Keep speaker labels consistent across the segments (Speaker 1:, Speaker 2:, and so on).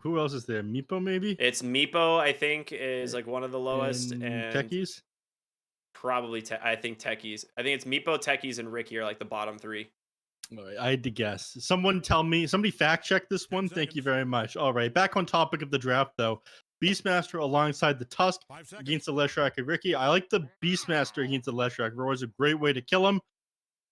Speaker 1: Who else is there? Meepo, maybe?
Speaker 2: It's Meepo, I think, is like one of the lowest,
Speaker 1: And
Speaker 2: and
Speaker 1: Techies?
Speaker 2: probably I think Techies. I think it's Meepo, Techies, and Ricky are like the bottom three.
Speaker 1: All right, I had to guess. Someone tell me, somebody fact check this one. Thank you very much. All right, back on topic of the draft, though. Beastmaster alongside the Tusk against the Leshrac and Ricky. I like the Beastmaster against the Leshrac. Roar is a great way to kill him.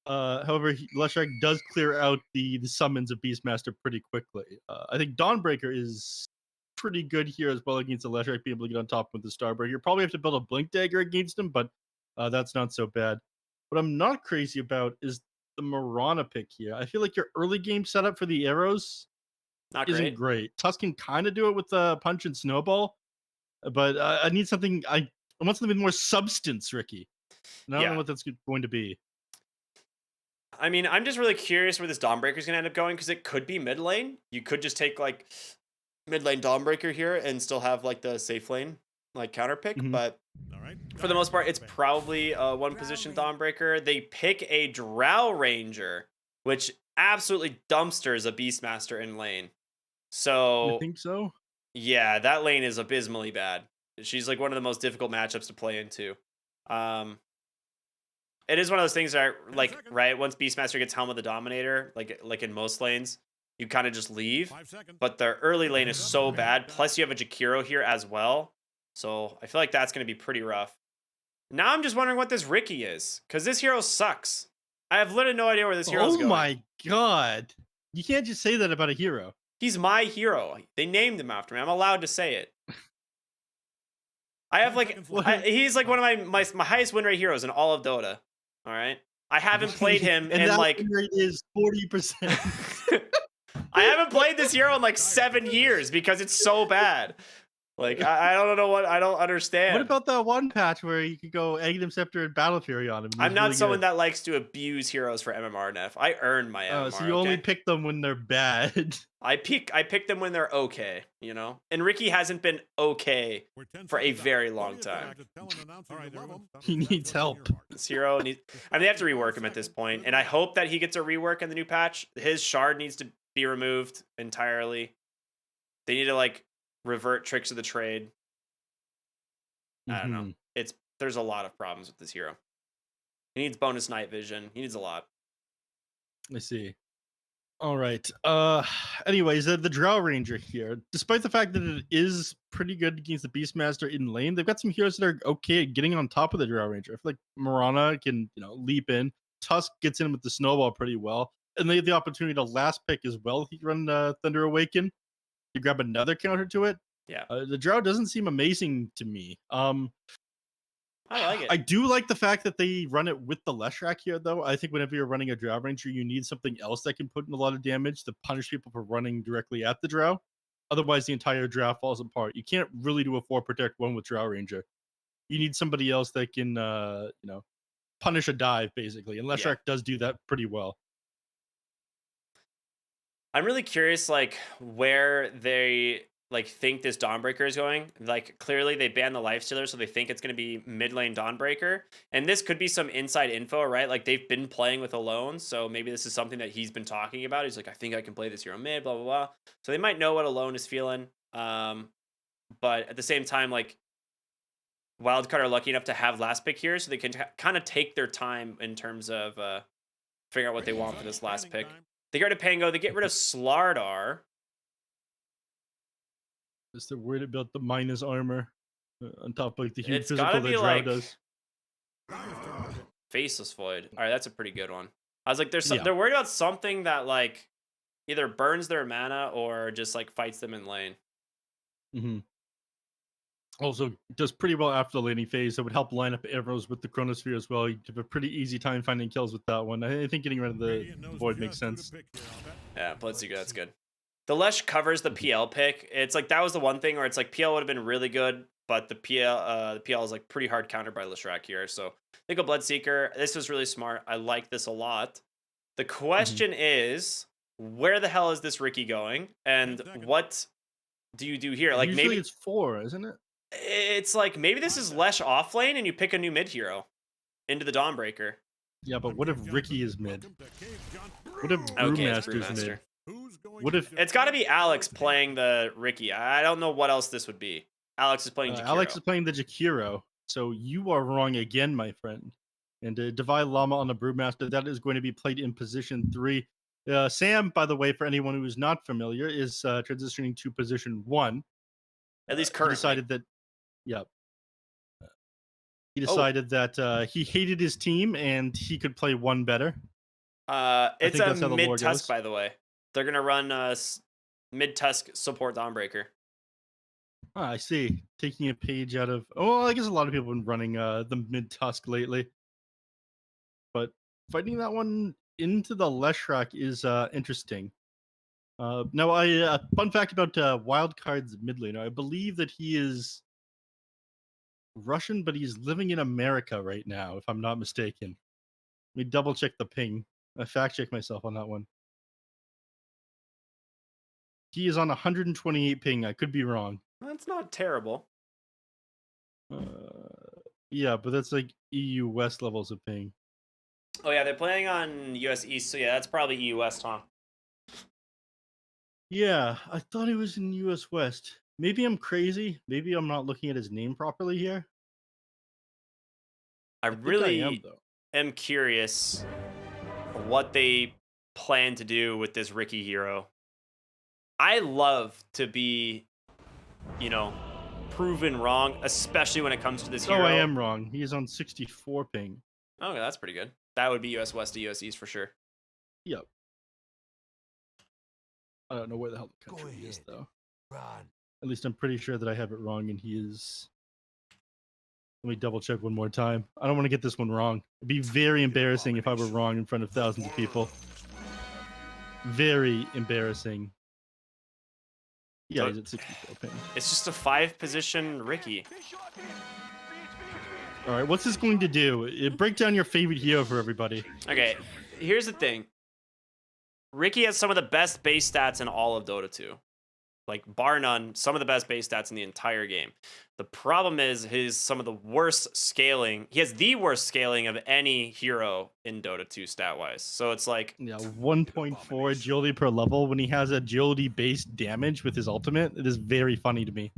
Speaker 1: However, Leshrac does clear out the summons of Beastmaster pretty quickly. I think Dawnbreaker is pretty good here as well against the Leshrac, being able to get on top with the Starbreaker. You probably have to build a Blink Dagger against him, but that's not so bad. What I'm not crazy about is the Mirana pick here. I feel like your early game setup for the arrows
Speaker 2: Not
Speaker 1: isn't
Speaker 2: great.
Speaker 1: great. Tusk can kind of do it with the Punch and Snowball, but I need something. I want something with more substance, Ricky. And I don't know
Speaker 2: Yeah.
Speaker 1: what that's going to be.
Speaker 2: I mean, I'm just really curious where this Dawnbreaker is going to end up going because it could be mid lane. You could just take like mid lane Dawnbreaker here and still have like the safe lane like counter pick.
Speaker 1: Mhm.
Speaker 2: But for the most part, it's probably a one position Dawnbreaker. They pick a Drow Ranger, which absolutely dumpsters a Beastmaster in lane.
Speaker 1: You
Speaker 2: So
Speaker 1: think so?
Speaker 2: yeah, that lane is abysmally bad. She's like one of the most difficult matchups to play into. Um, it is one of those things that, like, right, once Beastmaster gets Helm of the Dominator, like in most lanes, you kind of just leave. But their early lane is so bad. Plus, you have a Jakiro here as well. So I feel like that's going to be pretty rough. Now I'm just wondering what this Ricky is, because this hero sucks. I have literally no idea where this hero is going.
Speaker 1: Oh my god! You can't just say that about a hero.
Speaker 2: He's my hero. They named him after me. I'm allowed to say it. I have like, he's like one of my highest win rate heroes in all of Dota. All right. I haven't played him
Speaker 1: and
Speaker 2: in
Speaker 1: that
Speaker 2: like
Speaker 1: win rate is 40%.
Speaker 2: I haven't played this hero in like 7 years because it's so bad. Like I don't know I don't understand.
Speaker 1: What about that one patch where you could go Aghanim Scepter and Battle Fury on him?
Speaker 2: I'm not someone that likes to abuse heroes for MMR neph. I earn my MMR.
Speaker 1: Oh, so you only pick them when they're bad.
Speaker 2: I pick them when they're okay, you know? And Ricky hasn't been okay for a very long time.
Speaker 1: He needs help.
Speaker 2: This hero needs, I mean, they have to rework him at this point, and I hope that he gets a rework in the new patch. His shard needs to be removed entirely. They need to like revert tricks of the trade. I don't know. There's a lot of problems with this hero. He needs bonus night vision. He needs a lot.
Speaker 1: I see. All right. Anyways, the Drow Ranger here, despite the fact that it is pretty good against the Beastmaster in lane, they've got some heroes that are okay at getting on top of the Drow Ranger. I feel like Mirana can, leap in. Tusk gets in with the snowball pretty well, and they have the opportunity to last pick as well. If you run Thunder Awaken, you grab another counter to it.
Speaker 2: Yeah.
Speaker 1: The Drow doesn't seem amazing to me.
Speaker 2: I like it.
Speaker 1: I do like the fact that they run it with the Leshrac here, though. I think whenever you're running a Drow Ranger, you need something else that can put in a lot of damage to punish people for running directly at the Drow. Otherwise, the entire Drow falls apart. You can't really do a 4 protect 1 with Drow Ranger. You need somebody else that can, punish a dive, basically. And Leshrac does do that pretty well.
Speaker 2: I'm really curious, like, where they think this Dawnbreaker is going. Like, clearly they banned the Lifestealer, so they think it's going to be mid lane Dawnbreaker. And this could be some inside info, right? Like, they've been playing with Alone, so maybe this is something that he's been talking about. He's like, I think I can play this hero mid, blah, blah, blah. So they might know what Alone is feeling. But at the same time, like, Wildcard are lucky enough to have last pick here, so they can kind of take their time in terms of figuring out what they want for this last pick. They get rid of Pango. They get rid of Slardar.
Speaker 1: Is they're worried about the minus armor on top of like the huge
Speaker 2: It's
Speaker 1: physical
Speaker 2: gotta
Speaker 1: that
Speaker 2: be
Speaker 1: Drow
Speaker 2: like
Speaker 1: does.
Speaker 2: Faceless Void. All right, that's a pretty good one. I was like, they're worried about something that like either burns their mana or just like fights them in lane.
Speaker 1: Mm-hmm. Also, does pretty well after the laning phase. That would help line up arrows with the Chronosphere as well. You have a pretty easy time finding kills with that one. I think getting rid of the Void makes sense.
Speaker 2: Yeah, Blitziga, that's good. The Lesh covers the PL pick. It's like that was the one thing where it's like PL would have been really good, but the PL is like pretty hard countered by Leshrac here. So I think a Bloodseeker. This was really smart. I like this a lot. The question is, where the hell is this Ricky going? And what do you do here? Like
Speaker 1: usually
Speaker 2: maybe
Speaker 1: it's 4, isn't it?
Speaker 2: It's like maybe this is Lesh off lane and you pick a new mid hero into the Dawnbreaker.
Speaker 1: Yeah, but what if Ricky is mid? What if
Speaker 2: Okay,
Speaker 1: Brewmaster's mid? What if
Speaker 2: It's got to be Alex playing the Ricky. I don't know what else this would be. Alex is playing Jakiro.
Speaker 1: Alex is playing the Jakiro? So you are wrong again, my friend. And Divide Llama on the Brewmaster, that is going to be played in position 3. Sam, by the way, for anyone who is not familiar, is transitioning to position 1.
Speaker 2: At least
Speaker 1: He
Speaker 2: currently.
Speaker 1: decided that, yeah. He decided that he hated his team and he could play one better.
Speaker 2: It's
Speaker 1: that's how
Speaker 2: a
Speaker 1: the lore
Speaker 2: mid-tusk,
Speaker 1: goes.
Speaker 2: by the way. They're going to run mid-tusk support Dawnbreaker.
Speaker 1: I see. Taking a page out of... Oh, I guess a lot of people have been running the mid-tusk lately. But fighting that one into the Leshrac is interesting. Now, fun fact about Wildcard's mid laner. I believe that he is Russian, but he's living in America right now, if I'm not mistaken. Let me double check the ping. I fact check myself on that one. He is on 128 ping. I could be wrong.
Speaker 2: That's not terrible.
Speaker 1: Yeah, but that's like EU West levels of ping.
Speaker 2: Oh, yeah, they're playing on US East, so yeah, that's probably EU West, huh?
Speaker 1: Yeah, I thought he was in US West. Maybe I'm crazy. Maybe I'm not looking at his name properly here.
Speaker 2: I
Speaker 1: think
Speaker 2: really
Speaker 1: I am, though.
Speaker 2: am curious what they plan to do with this Ricky hero. I love to be, proven wrong, especially when it comes to this hero.
Speaker 1: Oh, I am wrong. He is on 64 ping.
Speaker 2: Okay, that's pretty good. That would be US West to US East for sure.
Speaker 1: Yep. I don't know where the hell the country is, though. At least I'm pretty sure that I have it wrong, and he is... Let me double check one more time. I don't want to get this one wrong. It'd be very embarrassing if I were wrong in front of thousands of people. Very embarrassing. Yeah, he's at 64 ping.
Speaker 2: It's just a 5-position Ricky.
Speaker 1: All right, what's this going to do? Break down your favorite hero for everybody.
Speaker 2: Okay, here's the thing. Ricky has some of the best base stats in all of Dota 2. Like, bar none, some of the best base stats in the entire game. The problem is some of the worst scaling. He has the worst scaling of any hero in Dota 2 stat-wise. So it's like...
Speaker 1: Yeah, 1.4 agility per level when he has agility-based damage with his ultimate. It is very funny to me.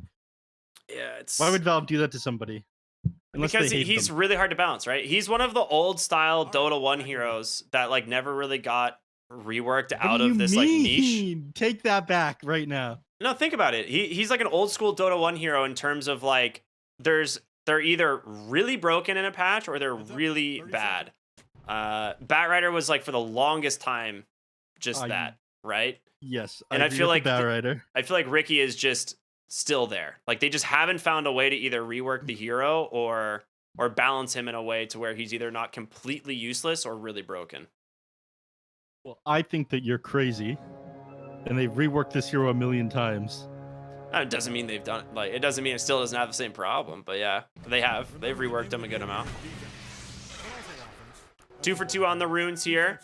Speaker 2: Yeah, it's...
Speaker 1: Why would Valve do that to somebody?
Speaker 2: Unless because he's really hard to balance, right? He's one of the old-style Dota 1 heroes that, like, never really got reworked out of this, like, niche.
Speaker 1: Take that back right now.
Speaker 2: No, think about it. He's like an old school Dota 1 hero in terms of like they're either really broken in a patch or they're really bad. Batrider was like for the longest time just that, right?
Speaker 1: Yes,
Speaker 2: and I feel like
Speaker 1: Batrider.
Speaker 2: I feel like Ricky is just still there. Like they just haven't found a way to either rework the hero or balance him in a way to where he's either not completely useless or really broken.
Speaker 1: Well, I think that you're crazy. And they've reworked this hero a million times.
Speaker 2: It doesn't mean they've done it. Like, it doesn't mean it still doesn't have the same problem. But yeah, they have. They've reworked him a good amount. 2 for 2 on the runes here.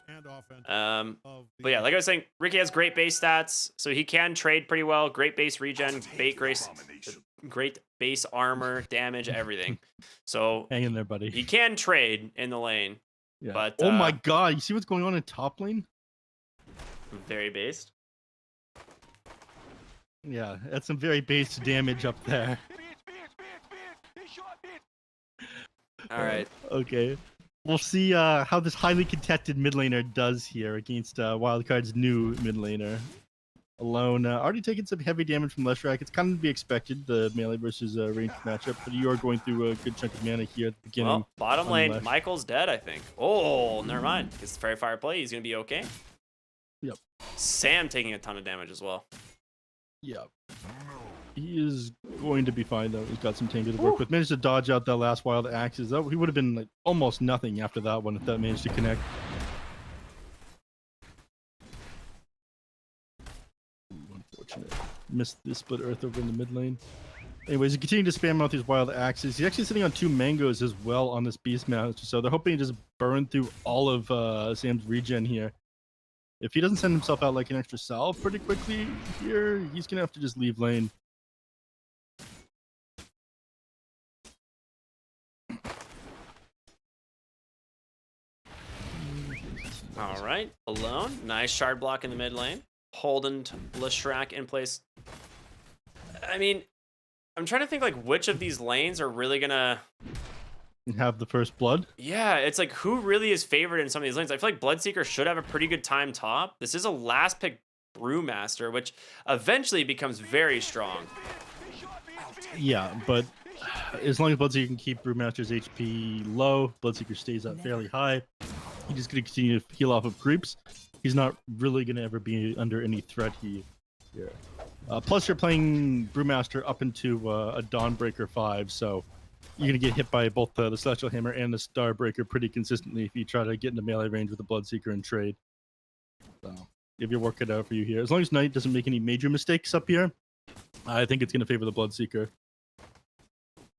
Speaker 2: But yeah, like I was saying, Ricky has great base stats, so he can trade pretty well. Great base regen, great base armor, damage, everything. So
Speaker 1: hang in there, buddy.
Speaker 2: He can trade in the lane.
Speaker 1: Yeah.
Speaker 2: But
Speaker 1: oh my god, you see what's going on in top lane?
Speaker 2: Very based.
Speaker 1: Yeah, that's some very base damage up there.
Speaker 2: All right.
Speaker 1: Okay. We'll see how this highly contested mid laner does here against Wildcard's new mid laner. Alone, already taking some heavy damage from Leshrac. It's kind of to be expected, the melee versus ranged matchup, but you are going through a good chunk of mana here at the beginning.
Speaker 2: Well, bottom lane, Michael's dead, I think. Oh, never mind. It's Fairy Fire play. He's going to be okay.
Speaker 1: Yep.
Speaker 2: Sam taking a ton of damage as well.
Speaker 1: Yeah. He is going to be fine, though. He's got some tango to work with. Managed to dodge out that last wild axes. He would have been like almost nothing after that one if that managed to connect. Unfortunate. Missed the split earth over in the mid lane. Anyways, he continued to spam out these wild axes. He's actually sitting on 2 mangoes as well on this Beastmaster, so they're hoping to just burn through all of Sam's regen here. If he doesn't send himself out like an extra salve pretty quickly here, he's going to have to just leave lane.
Speaker 2: All right, alone. Nice shard block in the mid lane. holding Leshrac in place. I mean, I'm trying to think like which of these lanes are really gonna
Speaker 1: have the first blood.
Speaker 2: Yeah, it's like who really is favored in some of these lanes. I feel like Bloodseeker should have a pretty good time top. This is a last pick Brewmaster, which eventually becomes very strong.
Speaker 1: Yeah, but as long as Bloodseeker can keep Brewmaster's HP low, Bloodseeker stays up fairly high. He's just going to continue to heal off of creeps. He's not really going to ever be under any threat here. Plus, you're playing Brewmaster up into a Dawnbreaker 5, so you're going to get hit by both the Celestial Hammer and the Starbreaker pretty consistently if you try to get into melee range with the Bloodseeker and trade. So, if you work it out for you here. As long as Knight doesn't make any major mistakes up here, I think it's going to favor the Bloodseeker.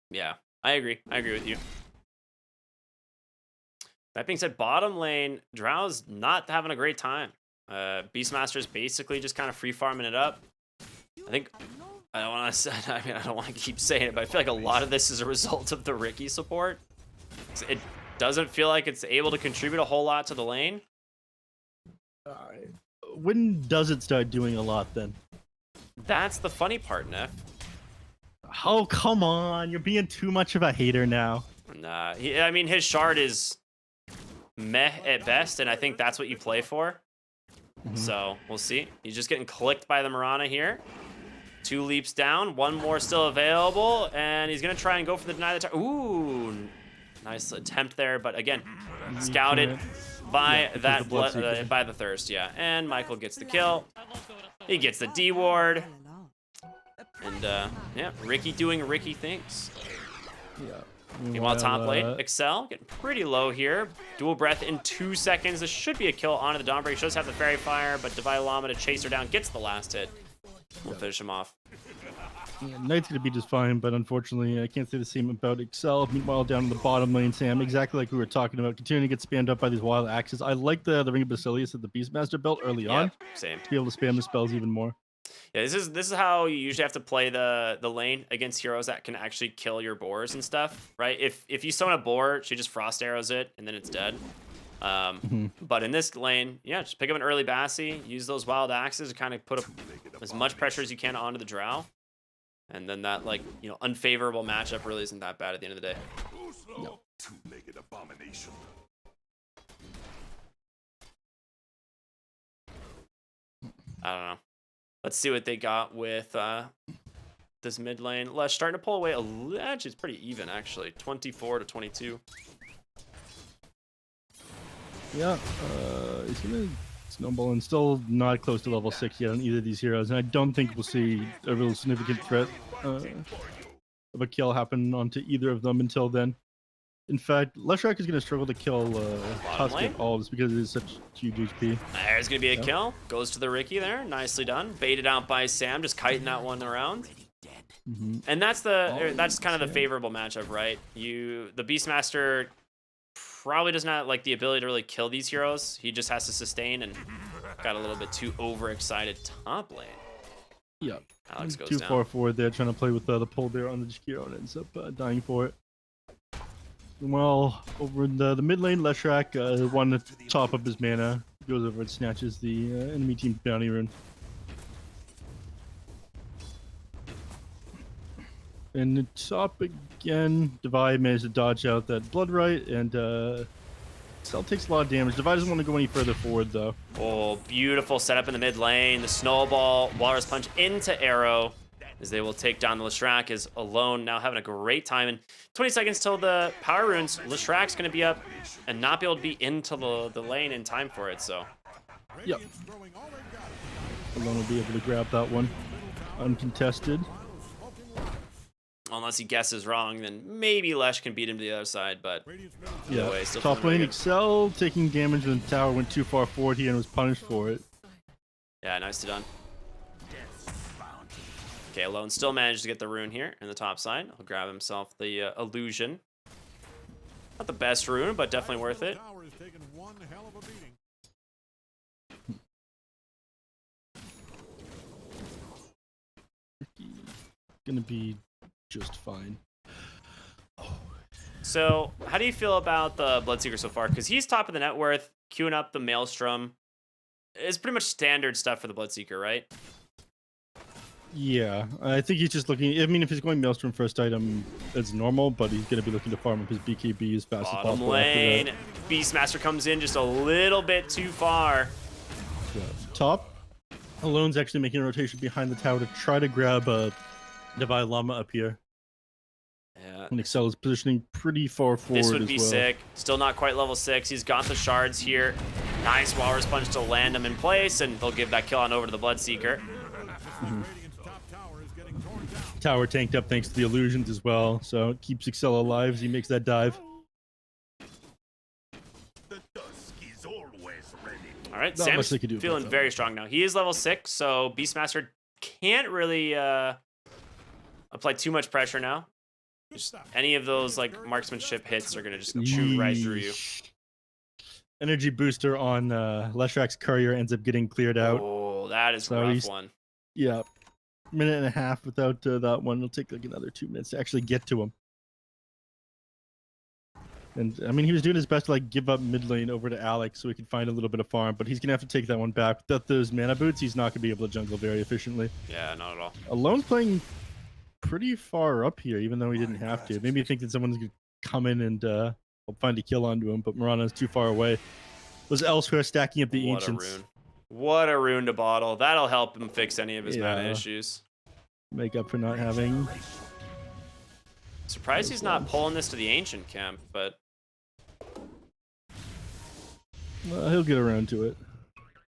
Speaker 2: Yeah, I agree. I agree with you. That being said, bottom lane, Drow's not having a great time. Beastmaster's basically just kind of free farming it up. I think I don't want to. I mean, I don't want to keep saying it, but I feel like a lot of this is a result of the Riki support. It doesn't feel like it's able to contribute a whole lot to the lane.
Speaker 1: When does it start doing a lot then?
Speaker 2: That's the funny part, neph.
Speaker 1: Oh, come on. You're being too much of a hater now.
Speaker 2: Nah, I mean, his shard is meh at best, and I think that's what you play for. So, we'll see. He's just getting clicked by the Mirana here. 2 leaps down, 1 more still available, and he's going to try and go for the deny the target. Ooh, nice attempt there, but again, scouted by that by the thirst, yeah. And Michael gets the kill. He gets the D ward. And yeah, Riki doing Riki things.
Speaker 1: Yeah.
Speaker 2: Meanwhile, top lane, Excel getting pretty low here. Dual breath in 2 seconds. This should be a kill onto the Dawnbreaker. She does have the Fairy Fire, but Divine Llama to chase her down gets the last hit. We'll finish him off.
Speaker 1: Yeah, Knight's gonna be just fine, but unfortunately, I can't say the same about Excel. Meanwhile, down in the bottom lane, Sam, exactly like we were talking about, continuing to get spammed up by these wild axes. I like the Ring of Basilius that the Beastmaster built early on.
Speaker 2: Same.
Speaker 1: To be able to spam the spells even more.
Speaker 2: Yeah, this is how you usually have to play the lane against heroes that can actually kill your boars and stuff, right? If you summon a boar, she just frost arrows it and then it's dead. But in this lane, yeah, just pick up an early Bassi, use those wild axes to kind of put as much pressure as you can onto the drow, and then that unfavorable matchup really isn't that bad at the end of the day.
Speaker 1: No.
Speaker 2: I don't know. Let's see what they got with this mid lane. Lesh starting to pull away actually, it's pretty even actually, 24 to 22.
Speaker 1: Yeah, he's gonna snowball and still not close to level 6 yet on either of these heroes, and I don't think we'll see a real significant threat of a kill happen onto either of them until then. In fact, Leshrac is gonna struggle to kill Tusk at all just because it is such huge HP.
Speaker 2: There's gonna be a kill. Goes to the Riki there. Nicely done. Baited out by Sam, just kiting that one around. And that's kind of the favorable matchup, right? The Beastmaster probably does not like the ability to really kill these heroes. He just has to sustain and got a little bit too overexcited top lane.
Speaker 1: Yeah.
Speaker 2: Alex goes
Speaker 1: too
Speaker 2: down.
Speaker 1: far forward there, trying to play with the pole bear on the Jakiro and ends up dying for it. Well, over in the mid lane, Leshrac, one at the top of his mana, goes over and snatches the enemy team's bounty rune. And the top again, Divide managed to dodge out that Blood Right, and Cell takes a lot of damage. Divide doesn't want to go any further forward, though.
Speaker 2: Oh, beautiful setup in the mid lane. The snowball, Walrus Punch into Arrow, as they will take down the Leshrac. Is alone now, having a great time. And 20 seconds till the power runes. Leshrac's going to be up and not be able to be into the lane in time for it. So,
Speaker 1: yep. Alone will be able to grab that one uncontested.
Speaker 2: Unless he guesses wrong, then maybe Lesh can beat him to the other side, but
Speaker 1: yeah,
Speaker 2: way, still
Speaker 1: top lane Excel taking damage when the tower went too far forward here and was punished for it.
Speaker 2: Yeah, nicely done. Okay, Alone still managed to get the rune here in the top side. He'll grab himself the illusion. Not the best rune, but definitely worth it.
Speaker 1: Gonna be just fine.
Speaker 2: So, how do you feel about the Bloodseeker so far? Because he's top of the net worth, queuing up the Maelstrom. It's pretty much standard stuff for the Bloodseeker, right?
Speaker 1: Yeah, I think he's just looking. I mean, if he's going Maelstrom first item, it's normal, but he's going to be looking to farm up his BKB as fast as
Speaker 2: Bottom
Speaker 1: possible.
Speaker 2: lane, Beastmaster comes in just a little bit too far.
Speaker 1: Yeah. Top, Alone's actually making a rotation behind the tower to try to grab a Divine Llama up here.
Speaker 2: Yeah.
Speaker 1: And Excel is positioning pretty far forward.
Speaker 2: This would be
Speaker 1: as well.
Speaker 2: sick. Still not quite level 6. He's got the shards here. Nice Walrus Punch to land him in place, and they'll give that kill on over to the Bloodseeker.
Speaker 1: Mm-hmm. Tower tanked up thanks to the illusions as well, so it keeps Excel alive as he makes that dive.
Speaker 2: All right,
Speaker 1: Not
Speaker 2: Sam's
Speaker 1: much they could do
Speaker 2: feeling
Speaker 1: about that.
Speaker 2: very strong now. He is level 6, so Beastmaster can't really apply too much pressure now. Just any of those like marksmanship hits are gonna just chew right through you.
Speaker 1: Energy booster on Leshrak's courier ends up getting cleared out.
Speaker 2: Oh, that is a
Speaker 1: So
Speaker 2: rough
Speaker 1: he's-
Speaker 2: one.
Speaker 1: Yeah, minute and a half without that one. It'll take like another 2 minutes to actually get to him. And I mean, he was doing his best to like give up mid lane over to Alex so he could find a little bit of farm, but he's gonna have to take that one back. Without those mana boots, he's not gonna be able to jungle very efficiently.
Speaker 2: Yeah, not at all.
Speaker 1: Alone's playing pretty far up here, even though he didn't have to. Maybe you think that someone's gonna come in and find a kill onto him, but Mirana's too far away. Was elsewhere stacking up the
Speaker 2: What a
Speaker 1: ancients.
Speaker 2: rune. What a rune to bottle. That'll help him fix any of his mana
Speaker 1: Yeah.
Speaker 2: issues.
Speaker 1: Make up for not having.
Speaker 2: Surprised he's not pulling this to the ancient camp, but
Speaker 1: He'll get around to it.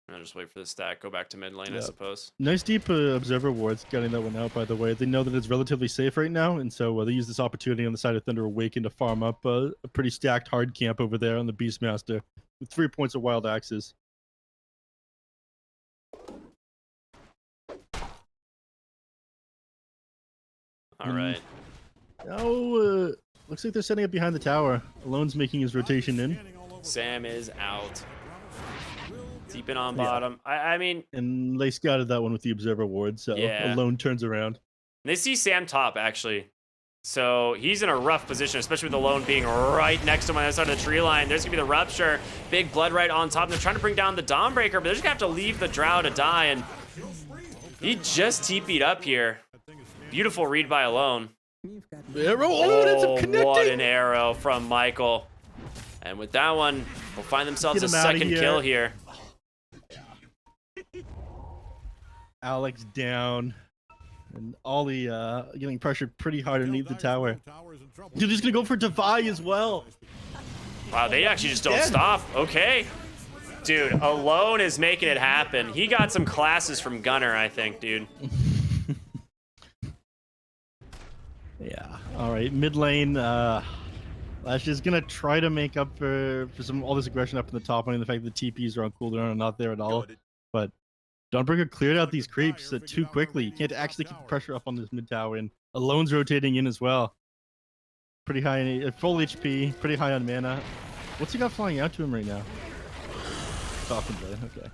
Speaker 2: I'll just wait for the stack. Go back to mid lane, I
Speaker 1: Yep.
Speaker 2: suppose.
Speaker 1: Nice deep observer wards, getting that one out, by the way. They know that it's relatively safe right now, and so they use this opportunity on the side of Thunder Awaken to farm up a pretty stacked hard camp over there on the Beastmaster with 3 points of wild axes.
Speaker 2: All right.
Speaker 1: Oh, looks like they're setting up behind the tower. Alone's making his rotation in,
Speaker 2: Sam is out. Deep in on
Speaker 1: Yeah.
Speaker 2: bottom. I mean,
Speaker 1: and they scouted that one with the observer ward, so
Speaker 2: Yeah.
Speaker 1: Alone turns around.
Speaker 2: they see Sam top, actually. So he's in a rough position, especially with the lone being right next to him on the other side of the tree line. There's going to be the Rupture. Big blood right on top. They're trying to bring down the Dawnbreaker, but they're just going to have to leave the Drow to die. And he just TP'd up here. Beautiful read by Alone.
Speaker 1: Arrow, it ends up connecting!
Speaker 2: What an arrow from Michael. And with that one, they'll find themselves a
Speaker 1: Get him outta
Speaker 2: second
Speaker 1: here.
Speaker 2: kill here.
Speaker 1: Alex down, and Ollie getting pressured pretty hard underneath the tower. Dude, he's gonna go for Divide as well.
Speaker 2: Wow, they actually just don't
Speaker 1: Dead.
Speaker 2: stop. Okay. Dude, Alone is making it happen. He got some classes from Gunner, I think, dude.
Speaker 1: Yeah. All right. Mid lane. Lash is gonna try to make up for some all this aggression up in the top lane. The fact that the TPs are on cooldown and not there at all. But Dawnbreaker cleared out these creeps too quickly. You can't actually keep the pressure up on this mid tower, and Alone's rotating in as well. Pretty high in full HP. Pretty high on mana. What's he got flying out to him right now? Falcon Blade. Okay.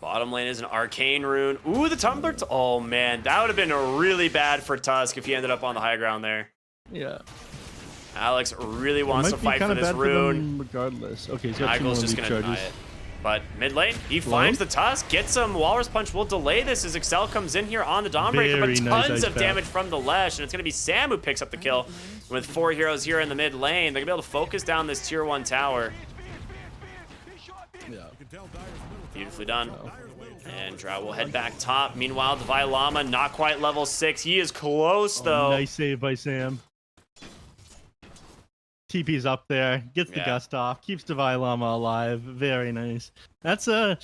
Speaker 2: Bottom lane is an arcane rune. Ooh, the tumbler. Oh, man. That would have been really bad for Tusk if he ended up on the high ground there.
Speaker 1: Yeah.
Speaker 2: Alex really wants to
Speaker 1: Might be
Speaker 2: fight for
Speaker 1: kinda
Speaker 2: this
Speaker 1: bad
Speaker 2: rune.
Speaker 1: them regardless. Okay, he's got two more
Speaker 2: Michael's just
Speaker 1: lead
Speaker 2: going to deny
Speaker 1: charges.
Speaker 2: it. But mid lane, he finds the Tusk, gets some Walrus Punch. Will delay this as Excel comes in here on the Dawnbreaker,
Speaker 1: Very
Speaker 2: but
Speaker 1: nice
Speaker 2: tons
Speaker 1: ice
Speaker 2: of
Speaker 1: path.
Speaker 2: damage from the Lesh, and it's going to be Sam who picks up the kill. With 4 heroes here in the mid lane, they're going to be able to focus down this tier 1 tower.
Speaker 1: Yeah.
Speaker 2: Beautifully done. And Drow will head back top. Meanwhile, Divine Llama, not quite level 6. He is close, though.
Speaker 1: Nice save by Sam. TP's up there, gets the
Speaker 2: Yeah.
Speaker 1: gust off, keeps Divine Llama alive. Very nice. That's I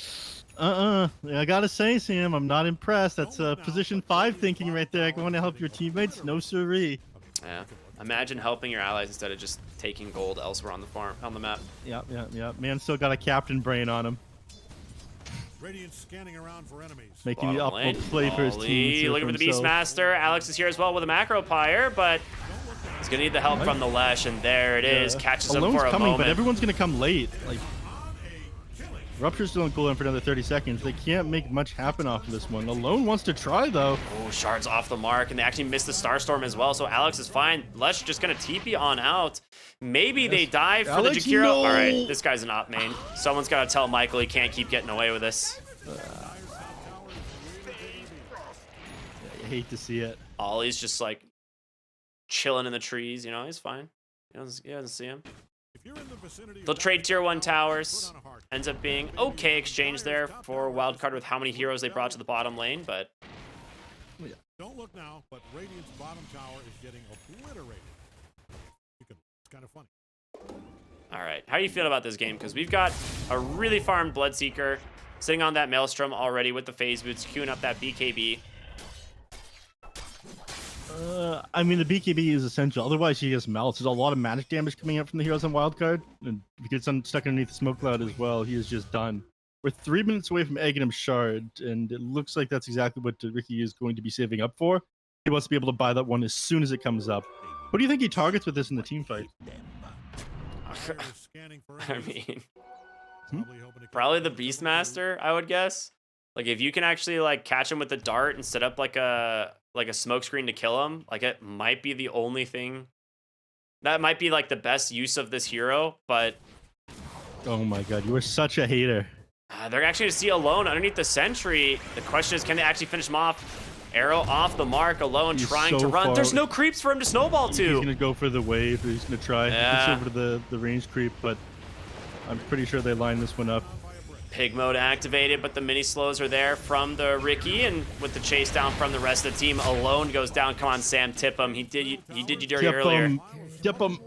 Speaker 1: gotta say, Sam, I'm not impressed. That's position 5 thinking right there. Going to help your teammates? No siree.
Speaker 2: Yeah. Imagine helping your allies instead of just taking gold elsewhere on the map.
Speaker 1: Yep. Man still got a captain brain on him.
Speaker 3: Radiant scanning around for enemies.
Speaker 1: Making the
Speaker 2: Bottom lane.
Speaker 1: upward play for his
Speaker 2: Ollie
Speaker 1: team.
Speaker 2: looking for the Beastmaster. Alex is here as well with a Macro Pyre, but he's gonna need the help from the Lesh, and there it is. Catches him
Speaker 1: Alone's
Speaker 2: for a
Speaker 1: coming,
Speaker 2: moment.
Speaker 1: but everyone's gonna come late. Like, Rupture's still on cooldown for another 30 seconds. They can't make much happen off of this one. Alone wants to try, though.
Speaker 2: Oh, Shard's off the mark, and they actually missed the Starstorm as well, so Alex is fine. Lesh just gonna TP on out. Maybe they dive for
Speaker 1: Alex,
Speaker 2: the Jakiro.
Speaker 1: no!
Speaker 2: All right, this guy's an op main. Someone's gotta tell Michael he can't keep getting away with this.
Speaker 1: I hate to see it.
Speaker 2: Ollie's just like chilling in the trees, you know, he's fine. He doesn't see him. They'll trade tier 1 towers. Ends up being okay exchange there for Wildcard with how many heroes they brought to the bottom lane, but
Speaker 3: Don't look now, but Radiant's bottom tower is getting obliterated. It's kind of funny.
Speaker 2: all right. How do you feel about this game? Because we've got a really farmed Bloodseeker sitting on that Maelstrom already with the phase boots, queuing up that BKB.
Speaker 1: I mean, the BKB is essential. Otherwise, he just melts. There's a lot of magic damage coming up from the heroes on Wildcard. And if he gets stuck underneath the smoke cloud as well, he is just done. We're 3 minutes away from egging him Shard, and it looks like that's exactly what Ricky is going to be saving up for. He wants to be able to buy that one as soon as it comes up. What do you think he targets with this in the team fight?
Speaker 2: I mean, probably the Beastmaster, I would guess. Like, if you can actually like catch him with the dart and set up like a smoke screen to kill him, like it might be the only thing. That might be like the best use of this hero, but
Speaker 1: Oh my god, you are such a hater.
Speaker 2: they're actually going to see Alone underneath the sentry. The question is, can they actually finish him off? Arrow off the mark, Alone
Speaker 1: He's
Speaker 2: trying
Speaker 1: so
Speaker 2: to run.
Speaker 1: far-
Speaker 2: There's no creeps for him to snowball
Speaker 1: He's
Speaker 2: to.
Speaker 1: gonna go for the wave. He's gonna try.
Speaker 2: Yeah.
Speaker 1: He gets over to the range creep, but I'm pretty sure they line this one up.
Speaker 2: Pig mode activated, but the mini slows are there from the Ricky, and with the chase down from the rest of the team, Alone goes down. Come on, Sam, tip him. He did you dirty
Speaker 1: Tip
Speaker 2: earlier.
Speaker 1: him. Tip him.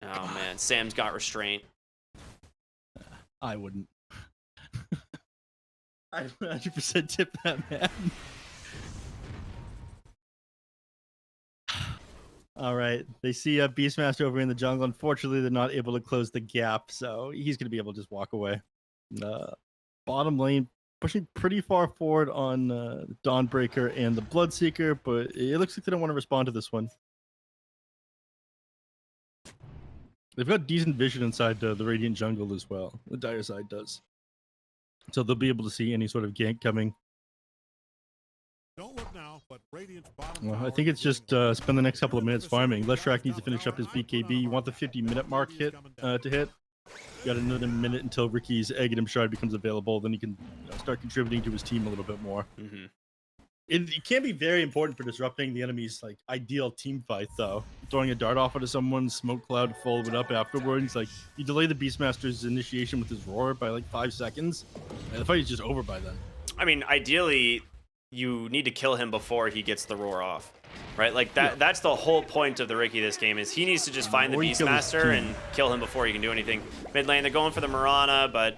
Speaker 2: Oh man, Sam's got restraint.
Speaker 1: I wouldn't. I'd 100% tip that man. All right, they see a Beastmaster over in the jungle. Unfortunately, they're not able to close the gap, so he's going to be able to just walk away. Bottom lane pushing pretty far forward on Dawnbreaker and the Bloodseeker, but it looks like they don't want to respond to this one. They've got decent vision inside the Radiant jungle as well. The Dire side does. So they'll be able to see any sort of gank coming.
Speaker 3: Don't look now, but Radiant's bottom
Speaker 1: Well, I
Speaker 3: tower
Speaker 1: think it's
Speaker 3: is
Speaker 1: just
Speaker 3: getting
Speaker 1: spend the next couple of minutes farming.
Speaker 3: obliterated.
Speaker 1: Leshrac needs to finish up his BKB. You want the 50-minute mark to hit. Got another minute until Ricky's Egg and Shard becomes available. Then he can start contributing to his team a little bit more.
Speaker 2: Mm-hmm.
Speaker 1: It can be very important for disrupting the enemy's like ideal team fight, though. Throwing a dart off into someone, smoke cloud, follow it up afterwards. Like you delay the Beastmaster's initiation with his roar by like 5 seconds, and the fight is just over by then.
Speaker 2: I mean, ideally, you need to kill him before he gets the roar off, right? Like that's the whole point of the Ricky this game is he needs to just find the
Speaker 1: Or you kill his
Speaker 2: Beastmaster
Speaker 1: team.
Speaker 2: and kill him before he can do anything. Mid lane, they're going for the Mirana, but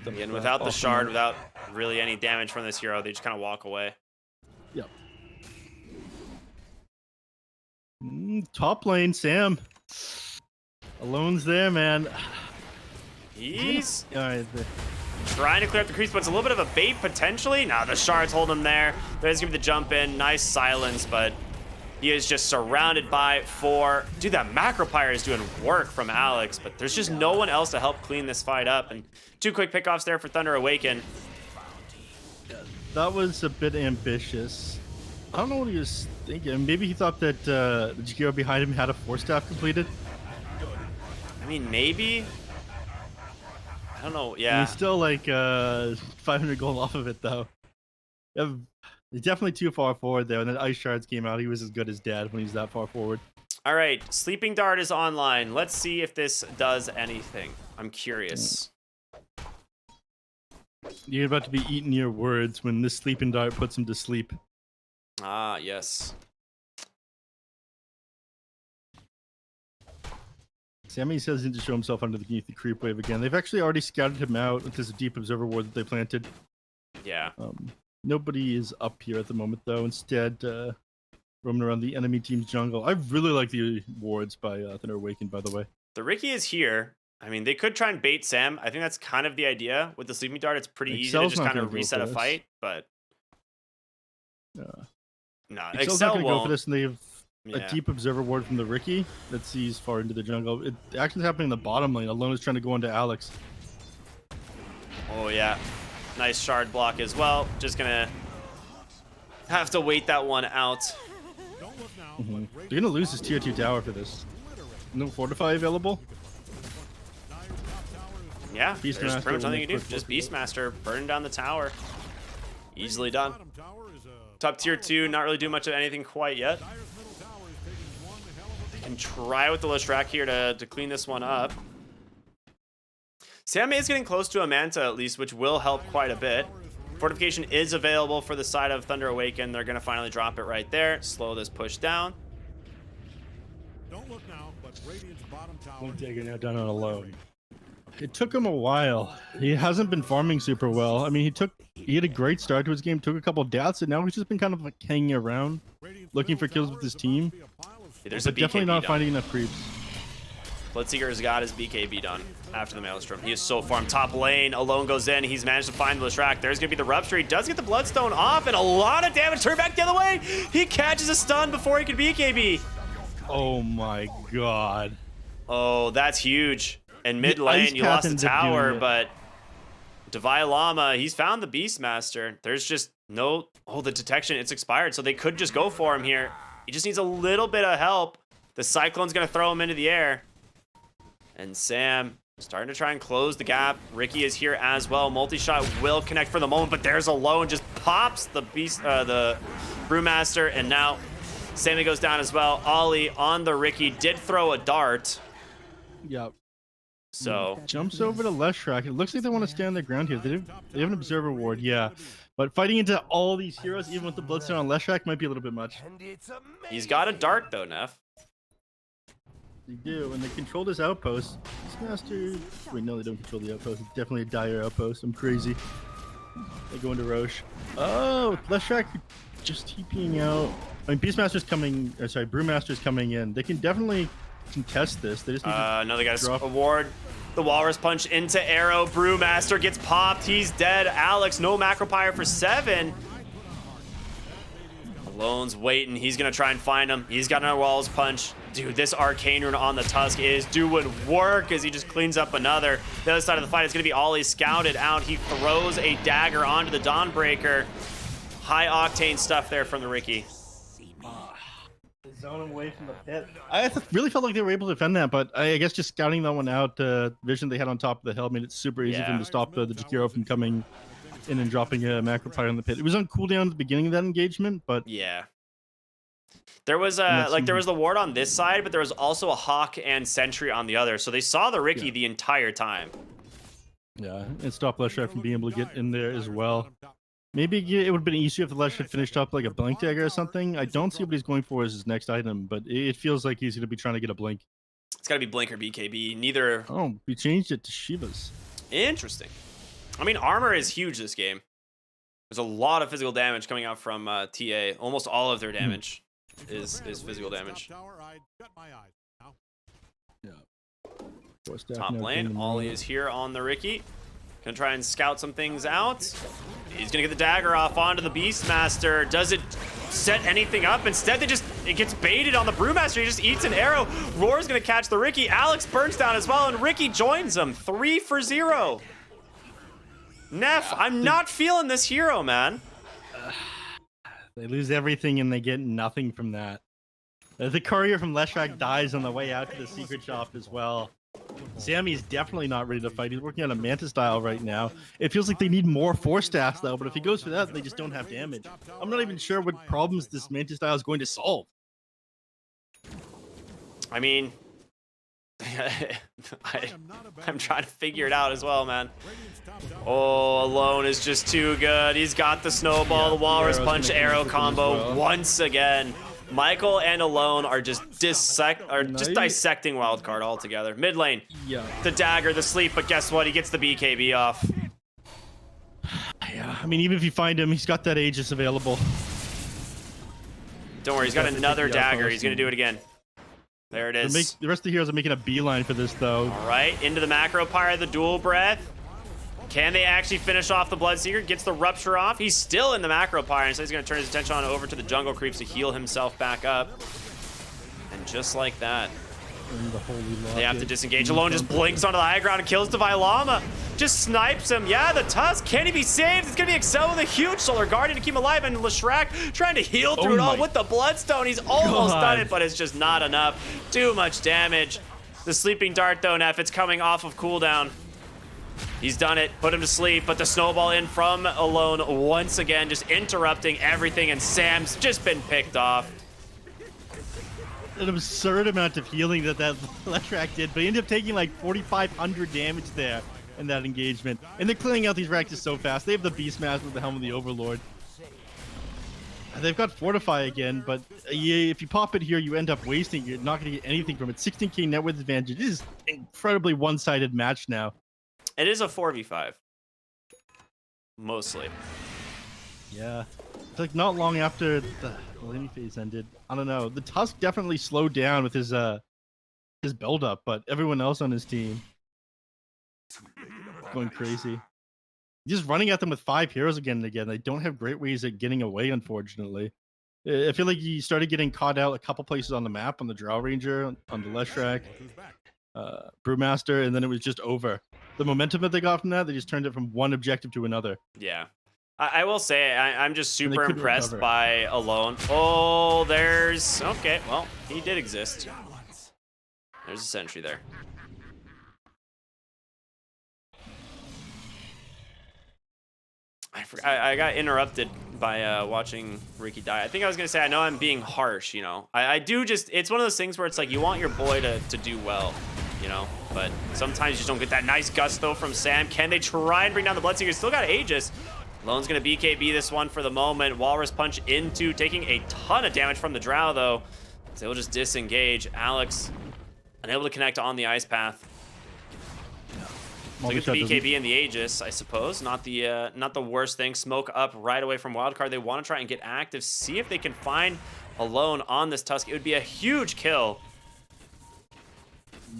Speaker 2: again, without the shard, without really any damage from this hero, they just kind of walk away.
Speaker 1: Yep. Top lane, Sam. Alone's there, man.
Speaker 2: He's
Speaker 1: All right.
Speaker 2: trying to clear up the creeps, but it's a little bit of a bait potentially. Nah, the shards hold him there. There's gonna be the jump in. Nice silence, but he is just surrounded by 4. Dude, that macro pyre is doing work from Alex, but there's just no one else to help clean this fight up. And 2 quick pickoffs there for Thunder Awaken.
Speaker 1: That was a bit ambitious. I don't know what he was thinking. Maybe he thought that the Jakiro behind him had a 4-staff completed.
Speaker 2: I mean, maybe. I don't know.
Speaker 1: And
Speaker 2: Yeah.
Speaker 1: he's still like 500 gold off of it, though. He's definitely too far forward there. And then Ice Shards came out. He was as good as dead when he's that far forward.
Speaker 2: All right. Sleeping Dart is online. Let's see if this does anything. I'm curious.
Speaker 1: You're about to be eating your words when this sleeping dart puts him to sleep.
Speaker 2: Ah, yes.
Speaker 1: Sammy says he needs to show himself underneath the creep wave again. They've actually already scouted him out with this deep observer ward that they planted.
Speaker 2: Yeah.
Speaker 1: Nobody is up here at the moment, though. Instead, roaming around the enemy team's jungle. I really like the wards by Thunder Awaken, by the way.
Speaker 2: The Ricky is here. I mean, they could try and bait Sam. I think that's kind of the idea. With the Sleeping Dart, it's pretty easy to
Speaker 1: Excel's
Speaker 2: just
Speaker 1: not
Speaker 2: kind
Speaker 1: gonna
Speaker 2: of
Speaker 1: go
Speaker 2: reset
Speaker 1: for
Speaker 2: a
Speaker 1: this.
Speaker 2: fight, but
Speaker 1: No,
Speaker 2: no,
Speaker 1: Excel's not
Speaker 2: Excel
Speaker 1: going to go for
Speaker 2: won't.
Speaker 1: this, and they have
Speaker 2: Yeah.
Speaker 1: a deep observer ward from the Ricky that sees far into the jungle. The action's happening in the bottom lane. Alone is trying to go into Alex.
Speaker 2: Oh, yeah. Nice shard block as well. Just gonna have to wait that one out.
Speaker 1: They're gonna lose his tier 2 tower for this. No fortify available.
Speaker 2: Yeah, there's
Speaker 1: Beastmaster
Speaker 2: pretty much nothing you can do.
Speaker 1: quick
Speaker 2: Just Beastmaster burning down the tower. Easily done. Top tier 2, not really doing much of anything quite yet. They can try with the Leshrac here to clean this one up. Sam is getting close to a Manta at least, which will help quite a bit. Fortification is available for the side of Thunder Awaken. They're going to finally drop it right there. Slow this push down.
Speaker 3: Don't look now, but Radiant's bottom tower.
Speaker 1: One Dagger now done on alone. It took him a while. He hasn't been farming super well. I mean, he had a great start to his game, took a couple of deaths, and now he's just been kind of like hanging around, looking for kills with his team.
Speaker 2: Yeah, there's
Speaker 1: but definitely not finding enough creeps.
Speaker 2: Bloodseeker's got his BKB done after the Maelstrom. He is so farmed. Top lane, Alone goes in. He's managed to find the Leshrac. There's going to be the Rupture. He does get the Bloodstone off, and a lot of damage. Turn back the other way. He catches a stun before he can BKB.
Speaker 1: Oh my god.
Speaker 2: Oh, that's huge. And mid lane, you lost the tower, but Divine Llama, he's found the Beastmaster. There's just no... Oh, the detection, it's expired, so they could just go for him here. He just needs a little bit of help. The Cyclone's going to throw him into the air. And Sam starting to try and close the gap. Ricky is here as well. Multi-shot will connect for the moment, but there's Alone. Just pops the the Brewmaster, and now Sammy goes down as well. Ollie on the Ricky did throw a dart.
Speaker 1: Yep.
Speaker 2: So
Speaker 1: jumps over to Leshrac. It looks like they want to stay on their ground here. They have an observer ward, yeah. But fighting into all these heroes, even with the Bloodstone on Leshrac, might be a little bit much.
Speaker 2: He's got a dart though, Neph.
Speaker 1: They do, and they control this outpost. Beastmaster... Wait, no, they don't control the outpost. It's definitely a dire outpost. I'm crazy. They go into Roche. Oh, Leshrac just TPing out. I mean, Beastmaster's coming... sorry, Brewmaster's coming in. They can definitely contest this. They just need to
Speaker 2: no, they got
Speaker 1: drop.
Speaker 2: a ward. The Walrus Punch into Arrow. Brewmaster gets popped. He's dead. Alex, no Macropyre for 7. Alone's waiting. He's going to try and find him. He's got another Walrus Punch. Dude, this Arcane Rune on the Tusk is doing work as he just cleans up another. The other side of the fight is going to be Ollie scouted out. He throws a dagger onto the Dawnbreaker. High octane stuff there from the Ricky.
Speaker 1: Zone him away from the pit. I really felt like they were able to defend that, but I guess just scouting that one out, vision they had on top of the hill made it super easy for them to stop the Jakiro from coming in and dropping a Macropyre in the pit. It was on cooldown at the beginning of that engagement, but
Speaker 2: yeah. There was there was the ward on this side, but there was also a Hawk and Sentry on the other. So they saw the Ricky the entire time.
Speaker 1: Yeah, and stopped Leshrac from being able to get in there as well. Maybe it would have been easier if the Leshrac finished up like a Blink Dagger or something. I don't see what he's going for as his next item, but it feels like he's going to be trying to get a Blink.
Speaker 2: It's got to be Blink or BKB. Neither.
Speaker 1: Oh, we changed it to Shiva's.
Speaker 2: Interesting. I mean, armor is huge this game. There's a lot of physical damage coming out from TA. Almost all of their damage is physical damage.
Speaker 1: Yeah.
Speaker 2: Top lane, Ollie is here on the Ricky. Gonna try and scout some things out. He's gonna get the dagger off onto the Beastmaster. Does it set anything up? Instead, it gets baited on the Brewmaster. He just eats an arrow. Roar's gonna catch the Ricky. Alex burns down as well, and Ricky joins him. 3 for 0. Neph, I'm not feeling this hero, man.
Speaker 1: They lose everything and they get nothing from that. The courier from Leshrac dies on the way out to the secret shop as well. Sammy's definitely not ready to fight. He's working on a Manta style right now. It feels like they need more Force Staffs though, but if he goes for that, they just don't have damage. I'm not even sure what problems this Manta style is going to solve.
Speaker 2: I mean, I'm trying to figure it out as well, man. Oh, Alone is just too good. He's got the snowball, the Walrus Punch arrow combo once again. Michael and Alone are just dissecting Wildcard altogether. Mid lane, the dagger, the sleep, but guess what? He gets the BKB off.
Speaker 1: Yeah, I mean, even if you find him, he's got that Aegis available.
Speaker 2: Don't worry, he's got another dagger. He's gonna do it again. There it is.
Speaker 1: The rest of the heroes are making a beeline for this, though.
Speaker 2: All right, into the Macropyre, the dual breath. Can they actually finish off the Bloodseeker? Gets the Rupture off. He's still in the Macropyre, and so he's going to turn his attention on over to the Jungle Creeps to heal himself back up. And just like that, they have to disengage. Alone just blinks onto the high ground and kills Divine Llama. just snipes him. Yeah, the Tusk, can he be saved? It's gonna be Excel with a huge Solar Guardian to keep him alive, and Leshrac trying to heal through it all with the Bloodstone. He's almost done it, but it's just not enough. Too much damage. The Sleeping Dart though, Neff, it's coming off of cooldown. He's done it, put him to sleep, but the snowball in from Alone once again, just interrupting everything, and Sam's just been picked off.
Speaker 1: An absurd amount of healing that Leshrac did, but he ended up taking like 4,500 damage there in that engagement. And they're clearing out these Raktas so fast. They have the Beastmaster with the Helm of the Overlord. They've got Fortify again, but if you pop it here, you end up wasting. You're not going to get anything from it. 16k net worth advantage. It is an incredibly one-sided match now.
Speaker 2: It is a 4v5. Mostly.
Speaker 1: Yeah. It's like not long after the laning phase ended. I don't know. The Tusk definitely slowed down with his build-up, but everyone else on his team going crazy. Just running at them with 5 heroes again and again. They don't have great ways at getting away, unfortunately. I feel like he started getting caught out a couple places on the map, on the Drow Ranger, on the Leshrac, Brewmaster, and then it was just over. The momentum that they got from that, they just turned it from one objective to another.
Speaker 2: Yeah. I will say, I'm just super impressed by Alone. Oh, there's... Okay, well, he did exist. There's a sentry there. I got interrupted by watching Ricky die. I think I was going to say, I know I'm being harsh, you know. I do just... It's one of those things where it's like, you want your boy to do well, you know? But sometimes you just don't get that nice gusto from Sam. Can they try and bring down the Bloodseeker? Still got Aegis. Lone's going to BKB this one for the moment. Walrus Punch into taking a ton of damage from the Drow, though. So he'll just disengage. Alex unable to connect on the Ice Path. So get the BKB and the Aegis, I suppose. Not the worst thing. Smoke up right away from Wildcard. They want to try and get active. See if they can find Alone on this Tusk. It would be a huge kill.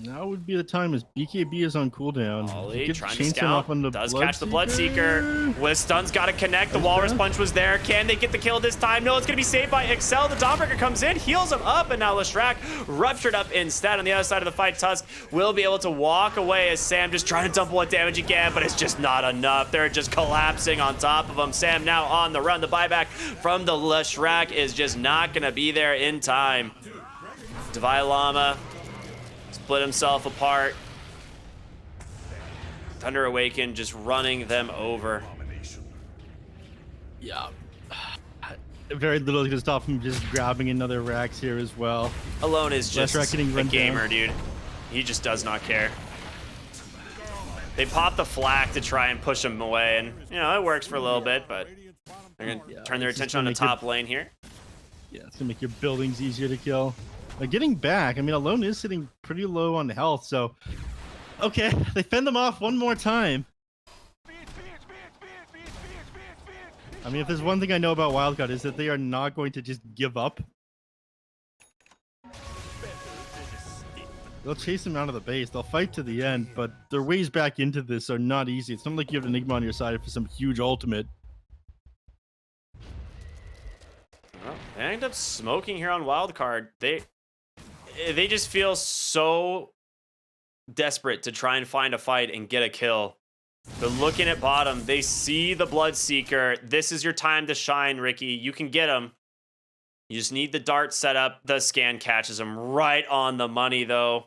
Speaker 1: Now would be the time as BKB is on cooldown.
Speaker 2: Ollie trying to scout. Does catch the Bloodseeker. With stuns, got to connect. The Walrus Punch was there. Can they get the kill this time? No, it's going to be saved by Excel. The Dawnbreaker comes in, heals him up, and now Leshrac ruptured up instead. On the other side of the fight, Tusk will be able to walk away as Sam just trying to dump what damage again, but it's just not enough. They're just collapsing on top of him. Sam now on the run. The buyback from the Leshrac is just not going to be there in time. Divine Llama split himself apart. Thunder Awaken just running them over.
Speaker 1: Yeah. Very little is going to stop him just grabbing another Rax here as well.
Speaker 2: Alone is just a gamer,
Speaker 1: down.
Speaker 2: dude. He just does not care. They pop the flak to try and push him away, and, you know, it works for a little bit, but they're going to turn their attention on the top lane here.
Speaker 1: Yeah, it's going to make your buildings easier to kill. Getting back, I mean, Alone is sitting pretty low on health, so... Okay, they fend them off one more time. I mean, if there's one thing I know about Wildcard, is that they are not going to just give up. They'll chase him out of the base, they'll fight to the end, but their ways back into this are not easy. It's not like you have Enigma on your side for some huge ultimate.
Speaker 2: Well, they end up smoking here on Wildcard. They just feel so desperate to try and find a fight and get a kill. They're looking at bottom. They see the Bloodseeker. This is your time to shine, Ricky. You can get him. You just need the dart set up. The scan catches him right on the money, though.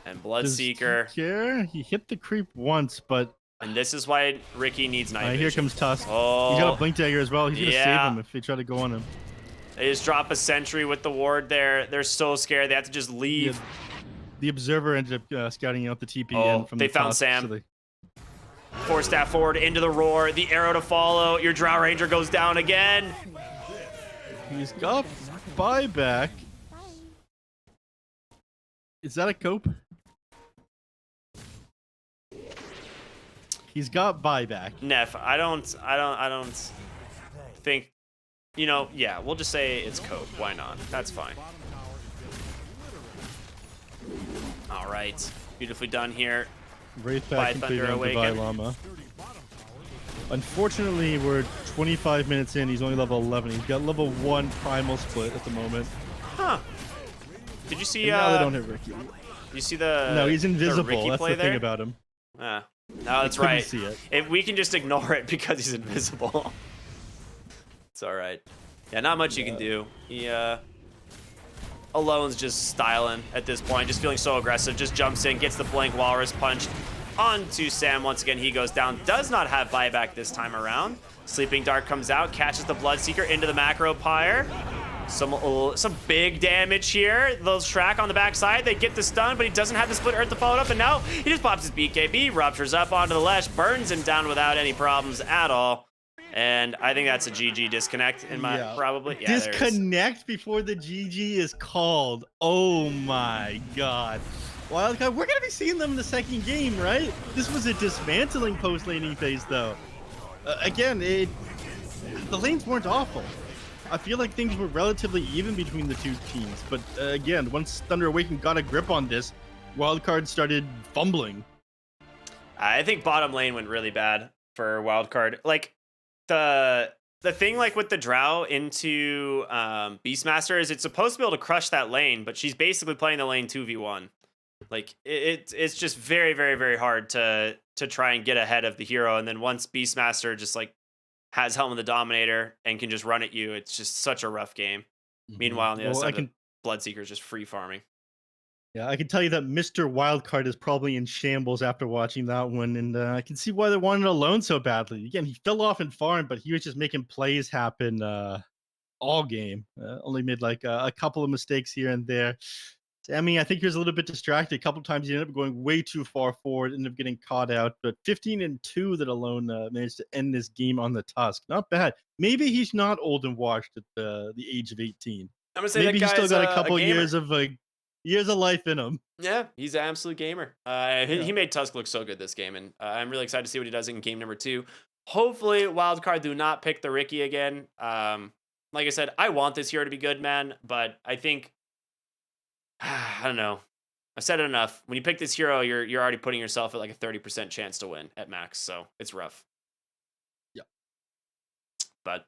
Speaker 2: And Bloodseeker.
Speaker 1: Does he care? He hit the creep once, but...
Speaker 2: And this is why Ricky needs night vision.
Speaker 1: Here comes Tusk.
Speaker 2: Oh,
Speaker 1: he's got a Blink Dagger as well. He's going to save him if they try to go on him.
Speaker 2: They just drop a sentry with the ward there. They're so scared. They have to just leave.
Speaker 1: Yeah, the Observer ended up scouting out the TP in from
Speaker 2: they
Speaker 1: the
Speaker 2: found
Speaker 1: Tusk,
Speaker 2: Sam.
Speaker 1: So they...
Speaker 2: Force staff forward into the roar. The arrow to follow. Your Drow Ranger goes down again.
Speaker 1: He's got buyback. Is that a cope? He's got buyback.
Speaker 2: Neph, I don't think, you know, yeah, we'll just say it's cope. Why not? That's fine. All right. Beautifully done here.
Speaker 1: Wraith back completed on Divine Llama. Unfortunately, we're 25 minutes in. He's only level 11. He's got level 1 primal split at the moment.
Speaker 2: Huh. Did you see...
Speaker 1: now they don't hit Ricky.
Speaker 2: You see the...
Speaker 1: No, he's invisible. That's the
Speaker 2: there?
Speaker 1: thing about him.
Speaker 2: Ah. No, that's
Speaker 1: couldn't
Speaker 2: right.
Speaker 1: see it.
Speaker 2: If we can just ignore it because he's invisible. It's all right. Yeah, not much you can do. He Alone's just styling at this point, just feeling so aggressive. Just jumps in, gets the blink walrus punched onto Sam. Once again, he goes down. Does not have buyback this time around. Sleeping Dart comes out, catches the Bloodseeker into the macro pyre. Some big damage here. Little Shrek on the backside. They get the stun, but he doesn't have the split earth to follow it up. And now he just pops his BKB, ruptures up onto the Lesh, burns him down without any problems at all. And I think that's a GG disconnect in my probably. Yeah,
Speaker 1: disconnect before the GG is called. Oh my god. Wildcard, we're gonna be seeing them in the second game, right? This was a dismantling post laning phase though. Again, the lanes weren't awful. I feel like things were relatively even between the two teams, but again, once Thunder Awaken got a grip on this, Wildcard started fumbling.
Speaker 2: I think bottom lane went really bad for Wildcard. Like the thing like with the Drow into Beastmaster is it's supposed to be able to crush that lane, but she's basically playing the lane 2v1. Like it's just very, very, very hard to try and get ahead of the hero. And then once Beastmaster just like has Helm of the Dominator and can just run at you, it's just such a rough game. Meanwhile, on the other side, the Bloodseeker is just free farming.
Speaker 1: Yeah, I can tell you that Mr. Wildcard is probably in shambles after watching that one, and I can see why they wanted Alone so badly. Again, he fell off in farm, but he was just making plays happen all game. Only made like a couple of mistakes here and there. Sammy, I think he was a little bit distracted. A couple of times he ended up going way too far forward, ended up getting caught out. But 15-2 that Alone managed to end this game on the Tusk. Not bad. Maybe he's not old and washed at the age of 18.
Speaker 2: I'm gonna say
Speaker 1: maybe
Speaker 2: that
Speaker 1: he's still got a couple
Speaker 2: years
Speaker 1: of life in him.
Speaker 2: Yeah, he's an absolute gamer. He made Tusk look so good this game, and I'm really excited to see what he does in game number 2. Hopefully, Wildcard do not pick the Riki again. Like I said, I want this hero to be good, man, but I think I don't know. I've said it enough. When you pick this hero, you're already putting yourself at like a 30% chance to win at max, so it's rough.
Speaker 1: Yeah.
Speaker 2: But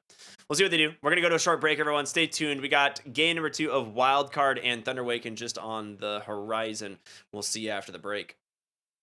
Speaker 2: we'll see what they do. We're gonna go to a short break, everyone. Stay tuned. We got game number 2 of Wildcard and Thunder Awaken just on the horizon. We'll see you after the break.